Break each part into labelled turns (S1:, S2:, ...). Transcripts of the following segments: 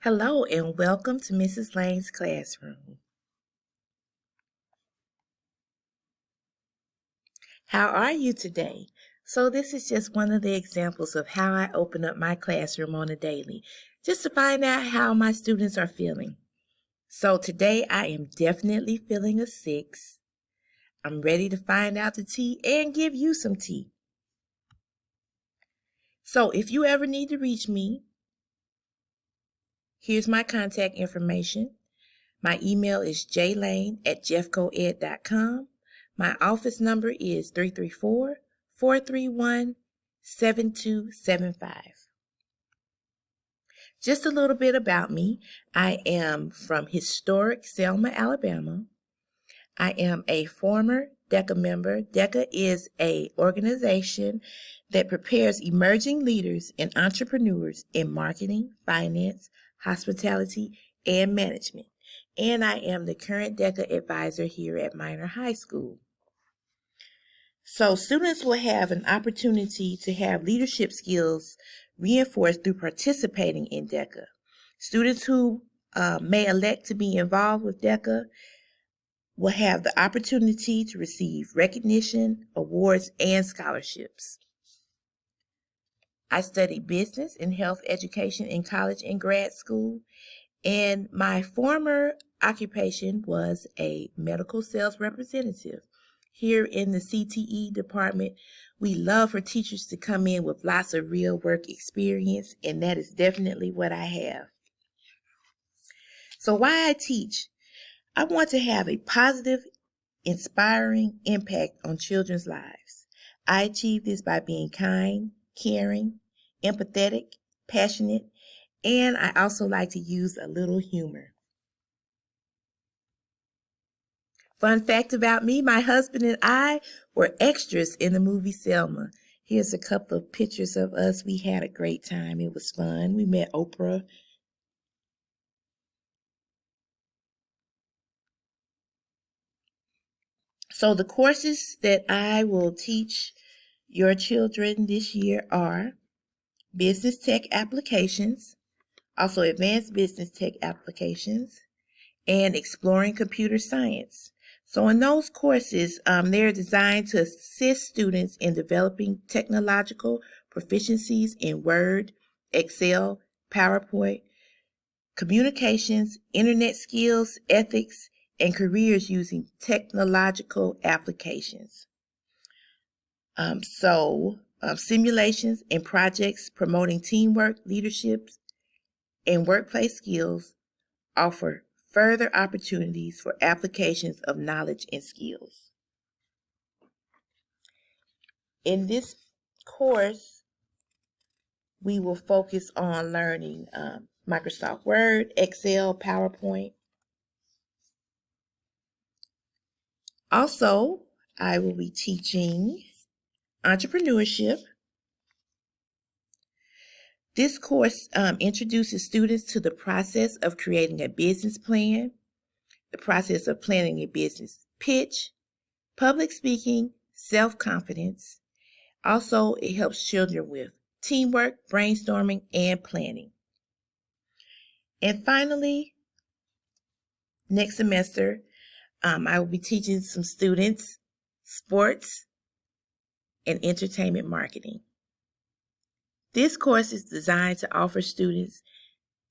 S1: Hello and welcome to Mrs. Lane's classroom. How are you today? So this is just one of the examples of how I open up my classroom on a daily, just to find out how my students are feeling. So today I am definitely feeling a 6. I'm ready to find out the tea and give you some tea. So if you ever need to reach me, here's my contact information. My email is j.lane@jeffcoed.com. My office number is 334-431-7275. Just a little bit about me. I am from historic Selma, Alabama. I am a former DECA member. DECA is an organization that prepares emerging leaders and entrepreneurs in marketing, finance, hospitality, and management. And I am the current DECA advisor here at Minor High School. So students will have an opportunity to have leadership skills reinforced through participating in DECA. Students who may elect to be involved with DECA will have the opportunity to receive recognition, awards, and scholarships. I studied business and health education in college and grad school, and my former occupation was a medical sales representative. Here in the CTE department, we love for teachers to come in with lots of real work experience, and that is definitely what I have. So why I teach? I want to have a positive, inspiring impact on children's lives. I achieve this by being kind, caring, empathetic, passionate, and I also like to use a little humor. Fun fact about me, my husband and I were extras in the movie Selma. Here's a couple of pictures of us. We had a great time. It was fun. We met Oprah. So the courses that I will teach your children this year are Business Tech Applications, also Advanced Business Tech Applications, and Exploring Computer Science. So in those courses, they're designed to assist students in developing technological proficiencies in Word, Excel, PowerPoint, communications, internet skills, ethics, and careers using technological applications. Simulations and projects promoting teamwork, leadership, and workplace skills offer further opportunities for applications of knowledge and skills. In this course, we will focus on learning Microsoft Word, Excel, PowerPoint. Also, I will be teaching entrepreneurship. This course introduces students to the process of creating a business plan, the process of planning a business pitch, public speaking, self-confidence. Also, it helps children with teamwork, brainstorming, and planning. And finally, next semester, I will be teaching some students sports and entertainment marketing. This course is designed to offer students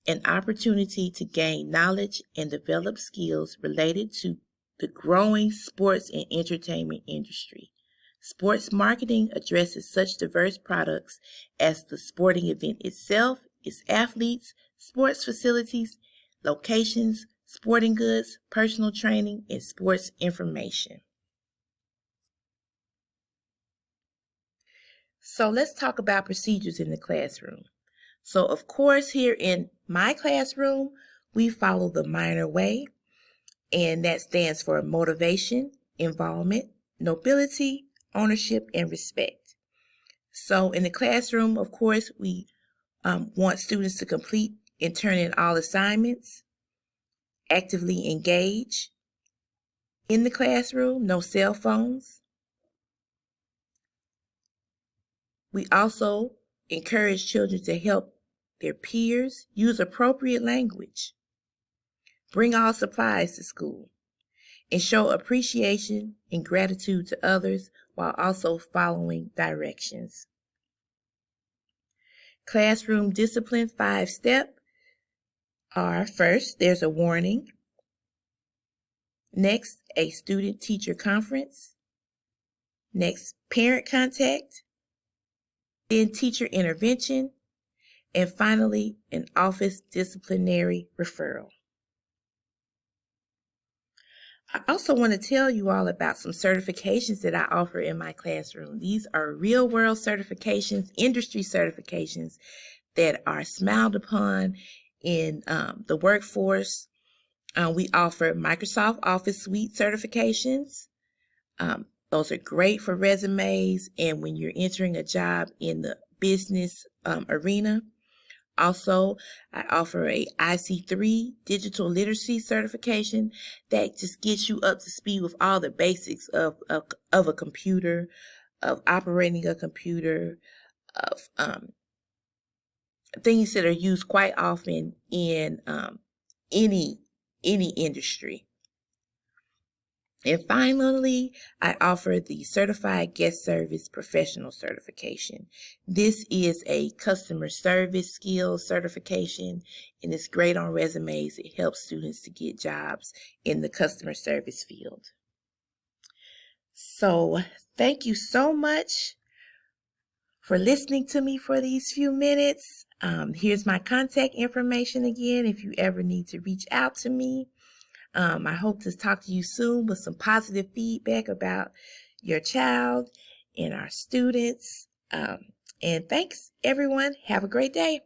S1: an opportunity to gain knowledge and develop skills related to the growing sports and entertainment industry. Sports marketing addresses such diverse products as the sporting event itself, its athletes, sports facilities, locations, sporting goods, personal training, and sports information. So let's talk about procedures in the classroom. So of course, here in my classroom, we follow the Minor way, and that stands for motivation, involvement, nobility, ownership, and respect. So in the classroom, of course, we want students to complete and turn in all assignments, actively engage in the classroom, no cell phones. We also encourage children to help their peers, use appropriate language, bring all supplies to school, and show appreciation and gratitude to others while also following directions. Classroom discipline 5-step are: first, there's a warning. Next, a student-teacher conference. Next, parent contact. Then teacher intervention. And finally, an office disciplinary referral. I also want to tell you all about some certifications that I offer in my classroom. These are real-world certifications, industry certifications that are smiled upon in the workforce. We offer Microsoft Office Suite certifications. Those are great for resumes and when you're entering a job in the business arena. Also, I offer a IC3 digital literacy certification that just gets you up to speed with all the basics of a computer, of operating a computer, of things that are used quite often in any industry. And finally, I offer the Certified Guest Service Professional Certification. This is a customer service skills certification, and it's great on resumes. It helps students to get jobs in the customer service field. So, thank you so much for listening to me for these few minutes. Here's my contact information again if you ever need to reach out to me. I hope to talk to you soon with some positive feedback about your child and our students. And thanks, everyone. Have a great day.